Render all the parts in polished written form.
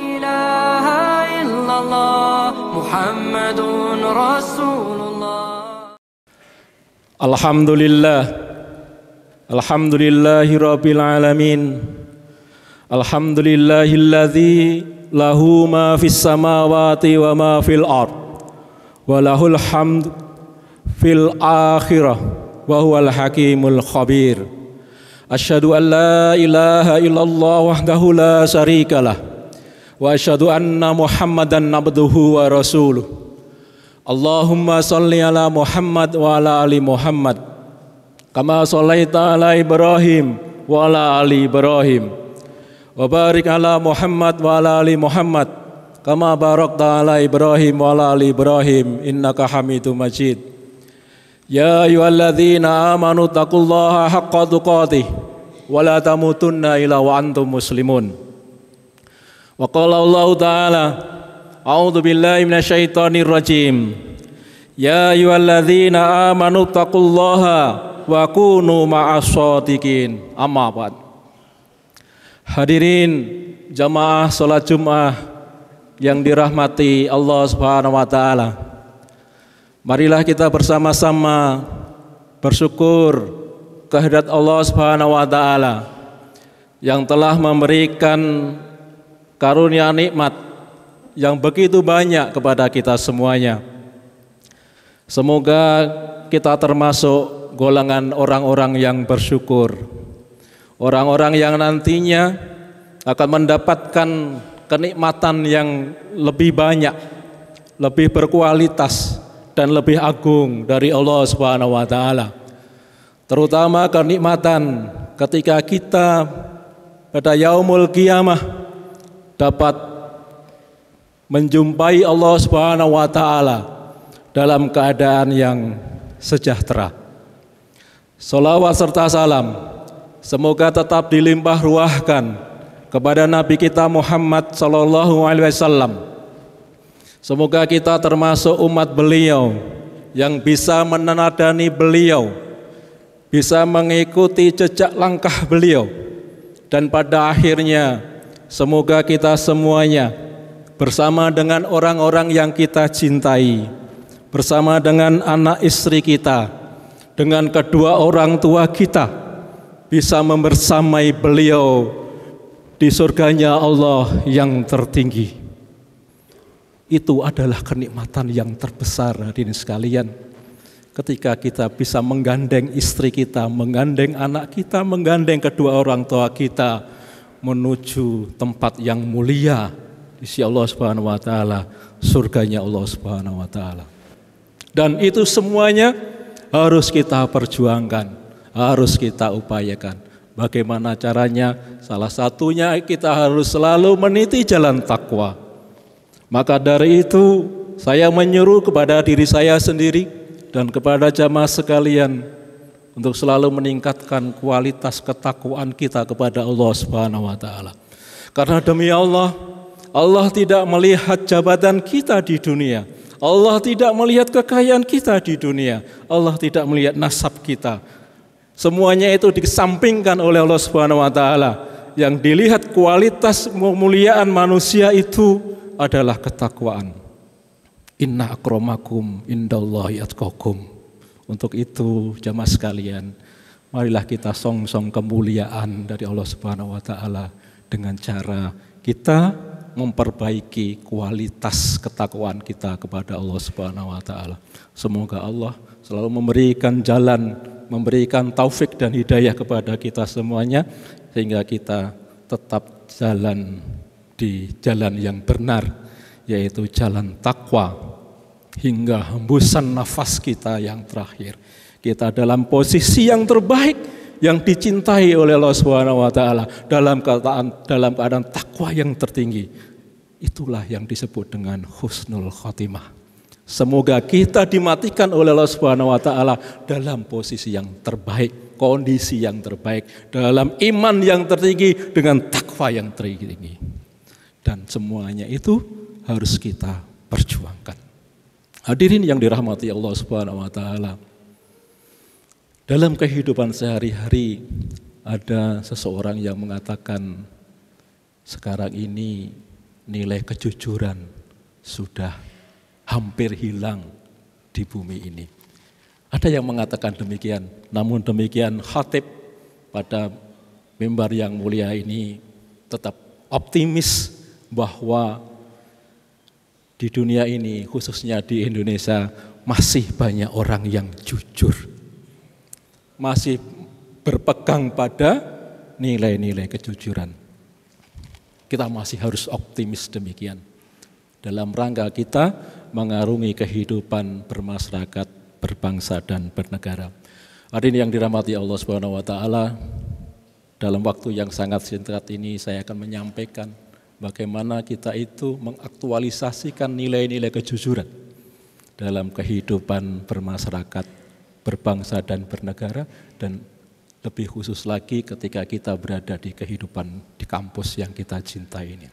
إله إلا الله محمد رسول الله. Alhamdulillahi Rabbil Alamin. Alhamdulillahilladzi lahu ma fis samawati wa ma fil ard wa lahul hamd fil akhirah wa huwal hakimul khabir. Asyhadu an la ilaha illallah wahdahu la syarikalah wa asyhadu anna Muhammadan abduhu wa rasuluh. Allahumma shalli ala Muhammad wa ala ali Muhammad kama shallaita ala Ibrahim wa ala ali Ibrahim wa barik ala Muhammad wa ala ali Muhammad kama barakta ala Ibrahim wa ala ali Ibrahim innaka Hamidum Majid. Ya ayyuhalladzina amanu taqullaha haqqa tuqatih wa la tamutunna illa wa antum muslimun. Wa qala Allah ta'ala a'udzu billahi minasyaitonir rajim. Ya ayyuhalladzina amanu taqullaha wa kunu ma'as shadiqin. Amma ba'd. Hadirin jamaah salat Jumat yang dirahmati Allah Subhanahu wa taala. Marilah kita bersama-sama bersyukur kehadirat Allah Subhanahu wa taala yang telah memberikan karunia nikmat yang begitu banyak kepada kita semuanya. Semoga kita termasuk golongan orang-orang yang bersyukur, orang-orang yang nantinya akan mendapatkan kenikmatan yang lebih banyak, lebih berkualitas dan lebih agung dari Allah Subhanahu wa taala. Terutama kenikmatan ketika kita pada yaumul qiyamah dapat menjumpai Allah Subhanahu wa taala dalam keadaan yang sejahtera. Shalawat serta salam semoga tetap dilimpah ruahkan kepada Nabi kita Muhammad sallallahu alaihi wasallam. Semoga kita termasuk umat beliau yang bisa meneladani beliau, bisa mengikuti jejak langkah beliau, dan pada akhirnya semoga kita semuanya bersama dengan orang-orang yang kita cintai, bersama dengan anak istri kita, dengan kedua orang tua kita, bisa membersamai beliau di surganya Allah yang tertinggi. Itu adalah kenikmatan yang terbesar hadirin sekalian. Ketika kita bisa menggandeng istri kita, menggandeng anak kita, menggandeng kedua orang tua kita menuju tempat yang mulia di sisi Allah Subhanahu wa taala, surganya Allah Subhanahu wa taala. Dan itu semuanya harus kita perjuangkan, harus kita upayakan. Bagaimana caranya? Salah satunya kita harus selalu meniti jalan takwa. Maka dari itu saya menyuruh kepada diri saya sendiri dan kepada jamaah sekalian untuk selalu meningkatkan kualitas ketakwaan kita kepada Allah Subhanahu wa taala. Karena demi Allah, Allah tidak melihat jabatan kita di dunia. Allah tidak melihat kekayaan kita di dunia. Allah tidak melihat nasab kita. Semuanya itu dikesampingkan oleh Allah Subhanahu wa taala. Yang dilihat kualitas kemuliaan manusia itu adalah ketakwaan. Inna akramakum indallahi atqakum. Untuk itu jamaah sekalian, marilah kita song-song kemuliaan dari Allah Subhanahu wa taala dengan cara kita memperbaiki kualitas ketakwaan kita kepada Allah Subhanahu wa taala. Semoga Allah selalu memberikan jalan, memberikan taufik dan hidayah kepada kita semuanya sehingga kita tetap jalan di jalan yang benar, yaitu jalan takwa hingga hembusan nafas kita yang terakhir. Kita dalam posisi yang terbaik yang dicintai oleh Allah Subhanahu wa taala dalam keadaan takwa yang tertinggi. Itulah yang disebut dengan husnul khotimah. Semoga kita dimatikan oleh Allah Subhanahu wa taala dalam posisi yang terbaik, kondisi yang terbaik, dalam iman yang tertinggi dengan takwa yang tertinggi. Dan semuanya itu harus kita perjuangkan. Hadirin yang dirahmati Allah Subhanahu wa taala. Dalam kehidupan sehari-hari ada seseorang yang mengatakan sekarang ini nilai kejujuran sudah hampir hilang di bumi ini. Ada yang mengatakan demikian, namun demikian khatib pada mimbar yang mulia ini tetap optimis bahwa di dunia ini, khususnya di Indonesia, masih banyak orang yang jujur, masih berpegang pada nilai-nilai kejujuran. Kita masih harus optimis demikian dalam rangka kita mengarungi kehidupan bermasyarakat, berbangsa dan bernegara. Hari ini yang dirahmati Allah Subhanahu wa taala, dalam waktu yang sangat singkat ini saya akan menyampaikan bagaimana kita itu mengaktualisasikan nilai-nilai kejujuran dalam kehidupan bermasyarakat, berbangsa dan bernegara, dan lebih khusus lagi ketika kita berada di kehidupan di kampus yang kita cintai ini.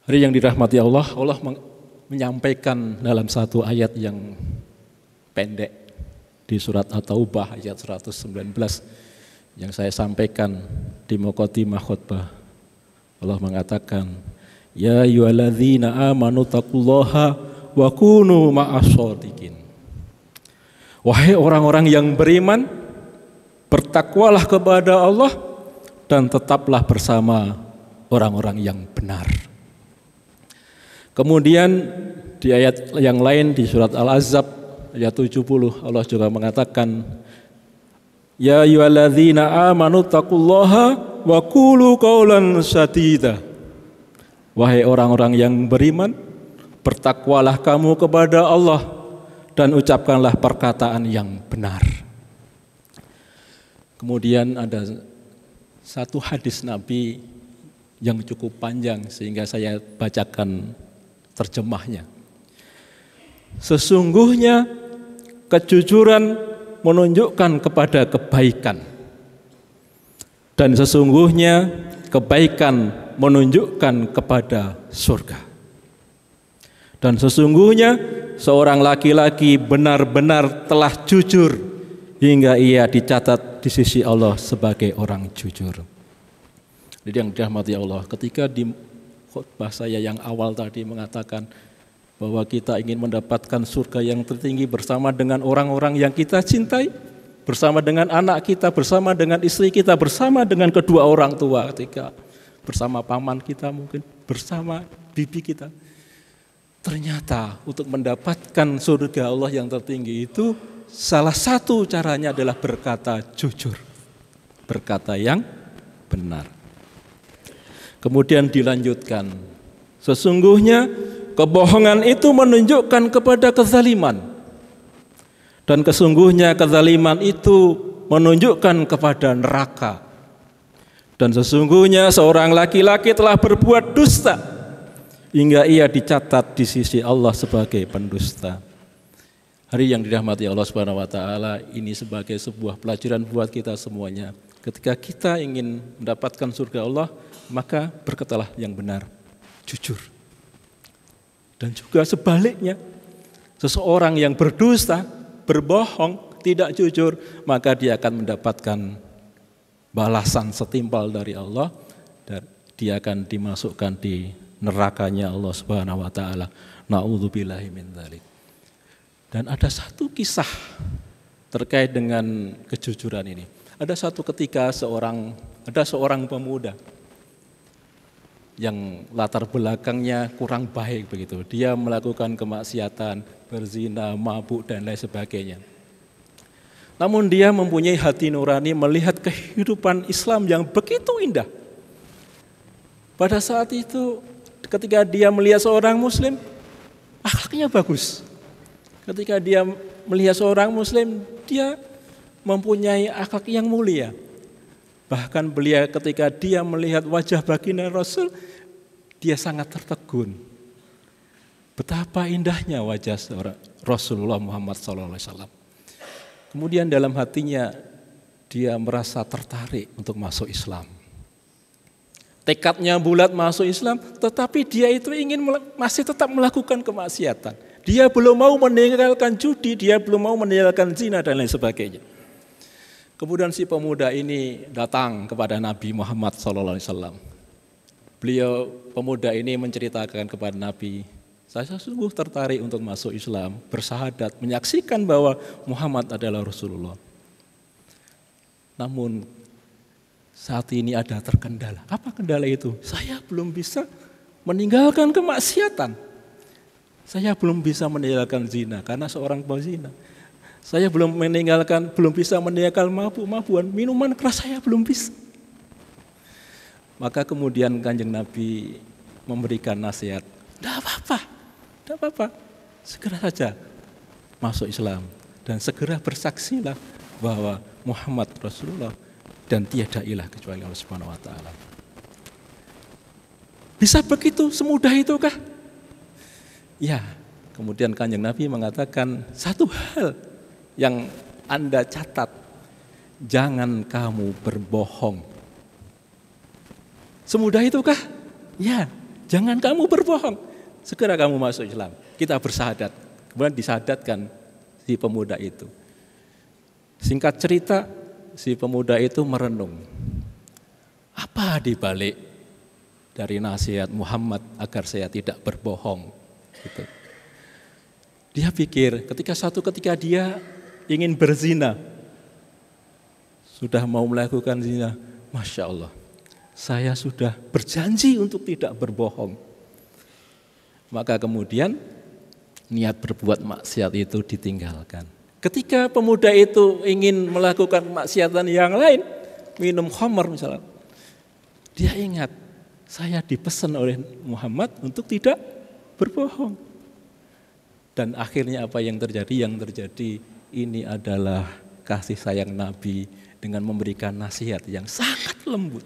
Hari yang dirahmati Allah, Allah menyampaikan dalam satu ayat yang pendek di surat At-Taubah ayat 119 yang saya sampaikan di muqaddimah khutbah. Allah mengatakan, ya ayyuhalladzina amanu taqullaha wa kunu ma'as-shadiqin. Wahai orang-orang yang beriman, bertakwalah kepada Allah dan tetaplah bersama orang-orang yang benar. Kemudian di ayat yang lain di surat Al-Ahzab ayat 70 Allah juga mengatakan, ya ayyuhalladzina amanu taqullaha wa qulu qawlan sadida. Wahai orang-orang yang beriman, bertakwalah kamu kepada Allah dan ucapkanlah perkataan yang benar. Kemudian ada satu hadis Nabi yang cukup panjang sehingga saya bacakan terjemahnya. Sesungguhnya kejujuran menunjukkan kepada kebaikan, dan sesungguhnya kebaikan menunjukkan kepada surga. Dan sesungguhnya seorang laki-laki benar-benar telah jujur hingga ia dicatat di sisi Allah sebagai orang jujur. Jadi yang dirahmati Allah, ketika di khutbah saya yang awal tadi mengatakan bahwa kita ingin mendapatkan surga yang tertinggi bersama dengan orang-orang yang kita cintai, bersama dengan anak kita, bersama dengan istri kita, bersama dengan kedua orang tua, ketika bersama paman kita mungkin, bersama bibi kita. Ternyata untuk mendapatkan surga Allah yang tertinggi itu salah satu caranya adalah berkata jujur, berkata yang benar. Kemudian dilanjutkan, sesungguhnya kebohongan itu menunjukkan kepada kezaliman, dan kesungguhnya kezaliman itu menunjukkan kepada neraka, dan sesungguhnya seorang laki-laki telah berbuat dusta hingga ia dicatat di sisi Allah sebagai pendusta. Hari yang dirahmati Allah Subhanahu wa taala, ini sebagai sebuah pelajaran buat kita semuanya. Ketika kita ingin mendapatkan surga Allah, maka berkatalah yang benar, jujur. Dan juga sebaliknya, seseorang yang berdusta, berbohong, tidak jujur, maka dia akan mendapatkan balasan setimpal dari Allah dan dia akan dimasukkan di nerakanya Allah Subhanahu wa taala. Na'udzubillahi min dzalik. Dan ada satu kisah terkait dengan kejujuran ini. Ada satu ketika ada seorang pemuda yang latar belakangnya kurang baik begitu. Dia melakukan kemaksiatan, berzina, mabuk dan lain sebagainya. Namun dia mempunyai hati nurani melihat kehidupan Islam yang begitu indah. Pada saat itu ketika dia melihat seorang muslim, akhlaknya bagus. Ketika dia melihat seorang muslim, dia mempunyai akhlak yang mulia. Bahkan beliau ketika dia melihat wajah baginda Rasul, dia sangat tertegun. Betapa indahnya wajah Rasulullah Muhammad SAW. Kemudian dalam hatinya dia merasa tertarik untuk masuk Islam. Tekadnya bulat masuk Islam, tetapi dia itu ingin masih tetap melakukan kemaksiatan. Dia belum mau meninggalkan judi, dia belum mau meninggalkan zina dan lain sebagainya. Kemudian si pemuda ini datang kepada Nabi Muhammad SAW. Beliau pemuda ini menceritakan kepada Nabi, saya sungguh tertarik untuk masuk Islam, bersahadat, menyaksikan bahwa Muhammad adalah Rasulullah. Namun saat ini ada terkendala. Apa kendala itu? Saya belum bisa meninggalkan kemaksiatan. Saya belum bisa meninggalkan zina karena seorang pezina. Saya belum bisa meninggalkan mabuk-mabuan, minuman keras saya belum bisa. Maka kemudian Kanjeng Nabi memberikan nasihat, tidak apa-apa, segera saja masuk Islam dan segera bersaksilah bahwa Muhammad Rasulullah dan tiada ilah kecuali Allah Subhanahu wa taala. Bisa begitu, semudah itukah? Ya, kemudian Kanjeng Nabi mengatakan satu hal yang Anda catat, jangan kamu berbohong. Semudah itukah? Ya, jangan kamu berbohong. Segera kamu masuk Islam. Kita bersahadat. Kemudian disahadatkan si pemuda itu. Singkat cerita, si pemuda itu merenung. Apa dibalik dari nasihat Muhammad agar saya tidak berbohong? Gitu. Dia pikir ketika dia ingin berzina, sudah mau melakukan zina, Masya Allah, saya sudah berjanji untuk tidak berbohong. Maka kemudian niat berbuat maksiat itu ditinggalkan. Ketika pemuda itu ingin melakukan maksiatan yang lain, minum khamar misalnya, dia ingat, saya dipesan oleh Muhammad untuk tidak berbohong. Dan akhirnya apa yang terjadi? Yang terjadi ini adalah kasih sayang Nabi dengan memberikan nasihat yang sangat lembut.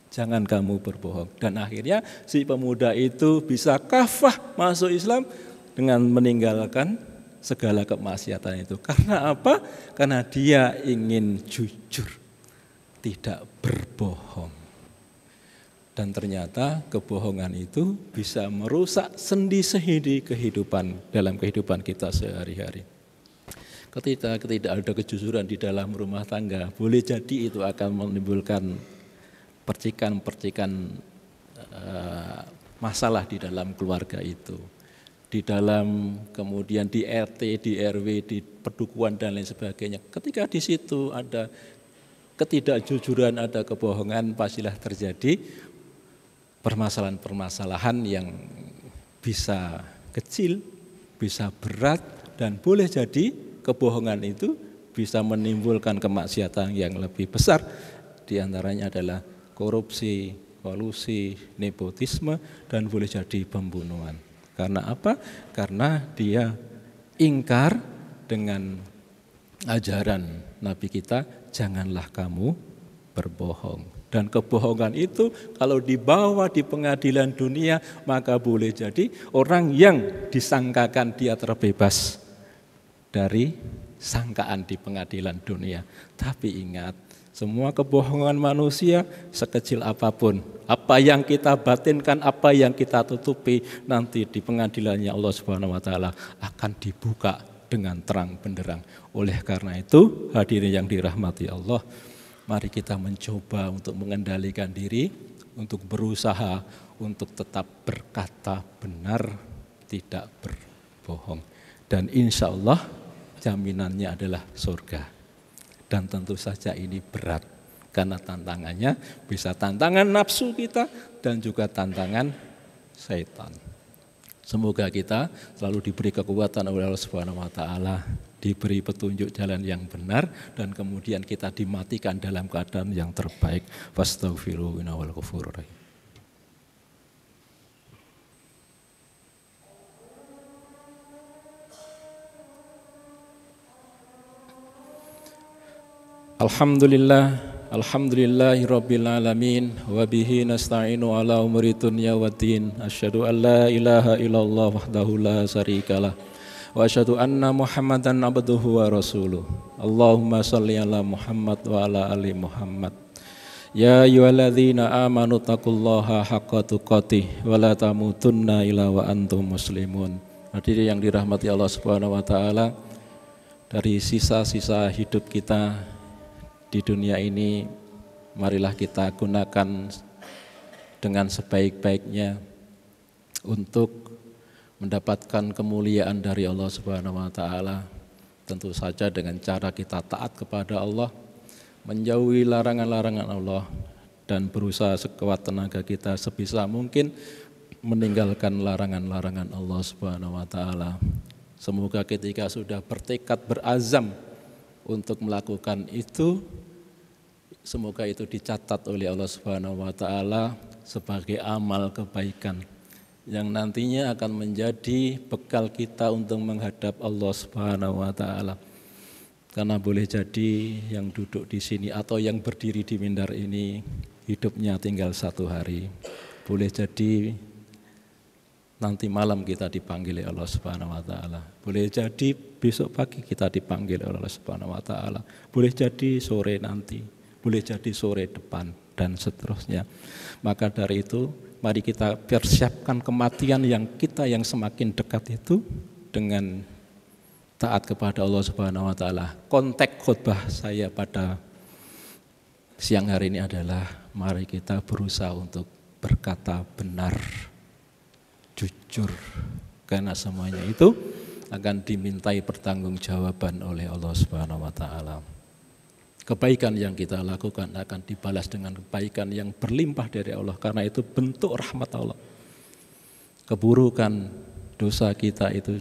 Jangan kamu berbohong. Dan akhirnya si pemuda itu bisa kafah masuk Islam dengan meninggalkan segala kemaksiatan itu. Karena apa? Karena dia ingin jujur, tidak berbohong. Dan ternyata kebohongan itu bisa merusak sendi-sendi dalam kehidupan kita sehari-hari. Ketika tidak ada kejujuran di dalam rumah tangga, boleh jadi itu akan menimbulkan percikan masalah di dalam keluarga itu, di dalam kemudian di RT, di RW, di pedukuhan dan lain sebagainya. Ketika di situ ada ketidakjujuran, ada kebohongan, pastilah terjadi permasalahan-permasalahan yang bisa kecil, bisa berat, dan boleh jadi kebohongan itu bisa menimbulkan kemaksiatan yang lebih besar. Di antaranya adalah korupsi, kolusi, nepotisme, dan boleh jadi pembunuhan. Karena apa? Karena dia ingkar dengan ajaran Nabi kita, janganlah kamu berbohong. Dan kebohongan itu kalau dibawa di pengadilan dunia, maka boleh jadi orang yang disangkakan dia terbebas dari sangkaan di pengadilan dunia. Tapi ingat, semua kebohongan manusia sekecil apapun, apa yang kita batinkan, apa yang kita tutupi, nanti di pengadilannya Allah Subhanahu wa taala akan dibuka dengan terang benderang. Oleh karena itu, hadirin yang dirahmati Allah, mari kita mencoba untuk mengendalikan diri, untuk berusaha untuk tetap berkata benar, tidak berbohong. Dan insya Allah jaminannya adalah surga. Dan tentu saja ini berat, karena tantangannya bisa tantangan nafsu kita dan juga tantangan syaitan. Semoga kita selalu diberi kekuatan oleh Allah Subhanahu wa taala, diberi petunjuk jalan yang benar, dan kemudian kita dimatikan dalam keadaan yang terbaik. Fastaghfiru innal ghafurur rahim. Alhamdulillahirabbil alamin wa bihi nasta'inu ala umuri dunya waddin. Asyhadu an la ilaha illallah wahdahu la syarikalah wa asyhadu anna Muhammadan abduhu wa rasuluh. Allahumma shalli ala Muhammad wa ala ali Muhammad. Ya ayyuhalladzina amanu taqullaha haqqa tuqatih wa la tamutunna illa wa antum muslimun. Hadirin yang dirahmati Allah Subhanahu wa taala, dari sisa-sisa hidup kita di dunia ini, marilah kita gunakan dengan sebaik-baiknya untuk mendapatkan kemuliaan dari Allah Subhanahu wa taala. Tentu saja dengan cara kita taat kepada Allah, menjauhi larangan-larangan Allah, dan berusaha sekuat tenaga kita sebisa mungkin meninggalkan larangan-larangan Allah Subhanahu wa taala. Semoga ketika sudah bertekad berazam untuk melakukan itu, semoga itu dicatat oleh Allah Subhanahu wa taala sebagai amal kebaikan yang nantinya akan menjadi bekal kita untuk menghadap Allah Subhanahu wa taala. Karena boleh jadi yang duduk di sini atau yang berdiri di mimbar ini hidupnya tinggal 1 hari. Boleh jadi nanti malam kita dipanggil oleh Allah Subhanahu wa taala. Boleh jadi besok pagi kita dipanggil oleh Allah Subhanahu wa taala. Boleh jadi sore nanti, boleh jadi sore depan dan seterusnya. Maka dari itu mari kita persiapkan kematian yang semakin dekat itu dengan taat kepada Allah Subhanahu wa taala. Konteks khutbah saya pada siang hari ini adalah mari kita berusaha untuk berkata benar, jujur, karena semuanya itu akan dimintai pertanggungjawaban oleh Allah Subhanahu wa taala. Kebaikan yang kita lakukan akan dibalas dengan kebaikan yang berlimpah dari Allah, karena itu bentuk rahmat Allah. Keburukan dosa kita itu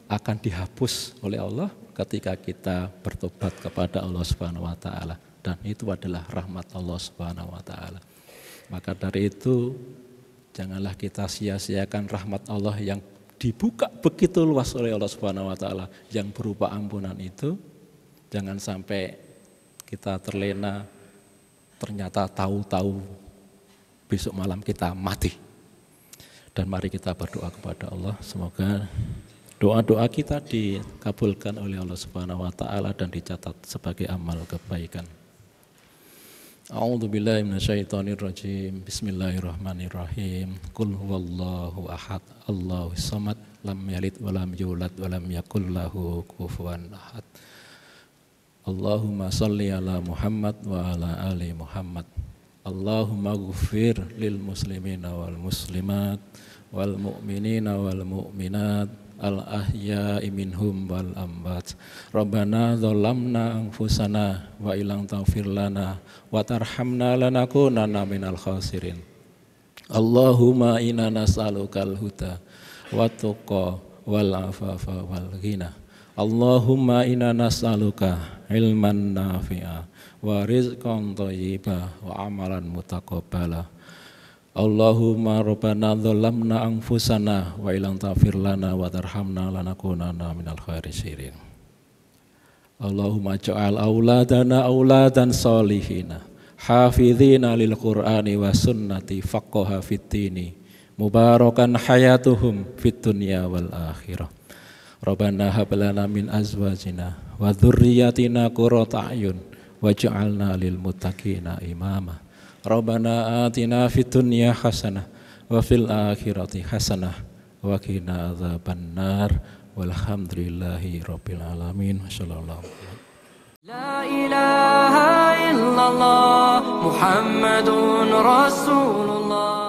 akan dihapus oleh Allah ketika kita bertobat kepada Allah Subhanahu wa taala, dan itu adalah rahmat Allah Subhanahu wa taala. Maka dari itu janganlah kita sia-siakan rahmat Allah yang dibuka begitu luas oleh Allah Subhanahu wa taala yang berupa ampunan itu. Jangan sampai kita terlena, ternyata tahu-tahu besok malam kita mati. Dan mari kita berdoa kepada Allah, semoga doa-doa kita dikabulkan oleh Allah Subhanahu wa taala dan dicatat sebagai amal kebaikan. A'udzubillahi minasyaitonirrajim. Bismillahirrahmanirrahim. Qul huwallahu ahad, Allahus samad, lam yalid wa lam yulad wa lam yakul lahu kufuwan ahad. Allahumma shalli ala Muhammad wa ala ali Muhammad. Allahumma ghfir lil muslimina wal muslimat wal mu'minina wal mu'minat al ahya'i minhum wal amwat. Rabbana dzalamna anfusana wa illam taghfir lana wa tarhamna lanakunanna minal khasirin. Allahumma inna nas'alukal huda wat tuqa wal afafa wal ghina. Allahumma inna nas'aluka ilman nafi'a wa rizqan thayyiba wa amalan mutaqabbala. Allahumma rabbana dzalamna anfusana wa illam taghfir lana wa tarhamna lanakunanna minal khasirin. Allahumma ja'al auladana auladan salihina hafizina lil Qur'ani wa sunnati faqaha fid dini mubarakan hayatuhum fid dunya wal akhirah. Rabbana hab lana min azwajina wa dzurriyyatina qurrata a'yun waj'alna lil muttaqina imama. Rabbana atina fid dunya hasanah wa fil akhirati hasanah wa qina adzabannar. Walhamdulillahi rabbil alamin. Wassallallahu La ilaha illallah Muhammadun Rasulullah.